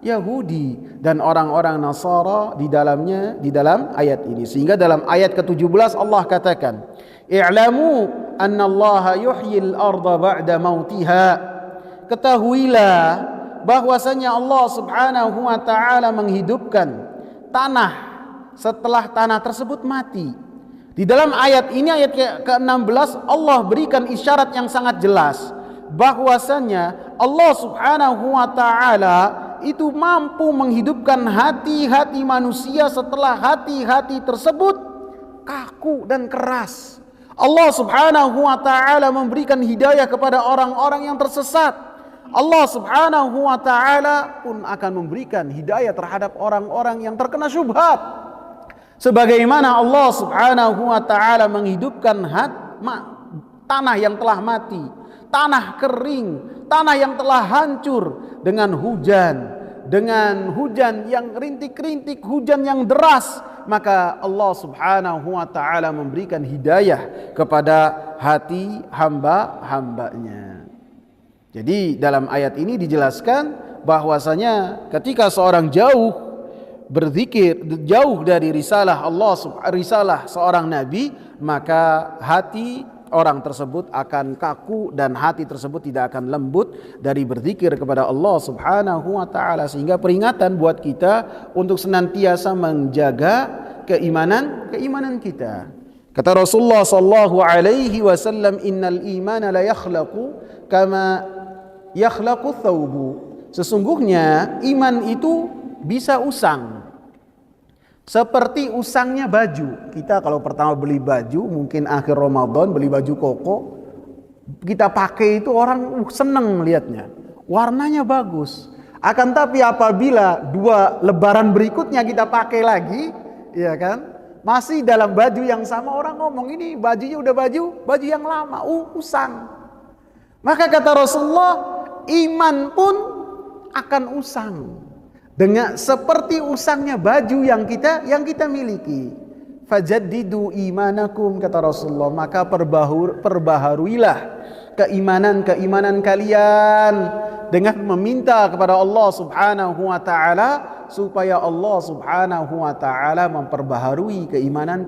Yahudi dan orang-orang Nasara di dalam ayat ini. Sehingga dalam ayat ke-17 Allah katakan, "I'lamu annallaha yuhyil arda ba'da mautiha." Ketahuilah bahwasanya Allah Subhanahu wa taala menghidupkan tanah setelah tanah tersebut mati. Di dalam ayat ini, ayat ke-16, Allah berikan isyarat yang sangat jelas bahwasanya Allah Subhanahu wa taala itu mampu menghidupkan hati-hati manusia setelah hati-hati tersebut kaku dan keras. Allah Subhanahu wa ta'ala memberikan hidayah kepada orang-orang yang tersesat. Allah Subhanahu wa ta'ala pun akan memberikan hidayah terhadap orang-orang yang terkena syubhat. Sebagaimana Allah Subhanahu wa ta'ala menghidupkan tanah yang telah mati, tanah kering, tanah yang telah hancur dengan hujan yang rintik-rintik, hujan yang deras, maka Allah Subhanahu wa ta'ala memberikan hidayah kepada hati hamba-hambanya. Jadi dalam ayat ini dijelaskan bahwasanya ketika seorang berzikir jauh dari risalah risalah seorang nabi, maka hati orang tersebut akan kaku dan hati tersebut tidak akan lembut dari berzikir kepada Allah Subhanahu wa ta'ala. Sehingga peringatan buat kita untuk senantiasa menjaga keimanan kita. Kata Rasulullah sallallahu alaihi wasallam, innal imana la yakhlaqu kama yakhlaqu thawbu. Sesungguhnya iman itu bisa usang seperti usangnya baju. Kita kalau pertama beli baju, mungkin akhir Ramadan beli baju koko, kita pakai itu orang seneng lihatnya, warnanya bagus. Akan tapi apabila 2 lebaran berikutnya kita pakai lagi, ya kan, masih dalam baju yang sama, orang ngomong ini bajunya udah baju yang lama, usang. Maka kata Rasulullah, iman pun akan usang dengan seperti usangnya baju yang kita miliki. Fajaddidu imanakum, kata Rasulullah, maka perbaharuilah keimanan kalian dengan meminta kepada Allah Subhanahu wa ta'ala supaya Allah Subhanahu wa ta'ala memperbaharui keimanan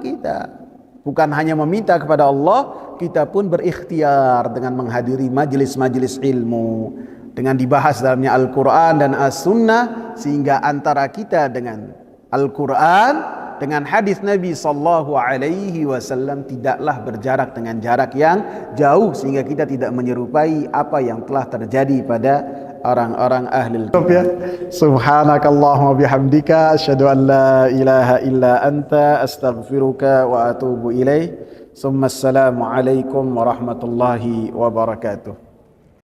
kita. Bukan hanya meminta kepada Allah, kita pun berikhtiar dengan menghadiri majelis-majelis ilmu, dengan dibahas dalamnya Al-Quran dan As-Sunnah, sehingga antara kita dengan Al-Quran, dengan hadis Nabi sallallahu alaihi wasallam tidaklah berjarak dengan jarak yang jauh, sehingga kita tidak menyerupai apa yang telah terjadi pada orang-orang ahli kitab. Subhanakallahumma bihamdika asyhadu an la ilaha illa anta astaghfiruka wa atubu ilaih. Assalamu alaikum warahmatullahi wabarakatuh.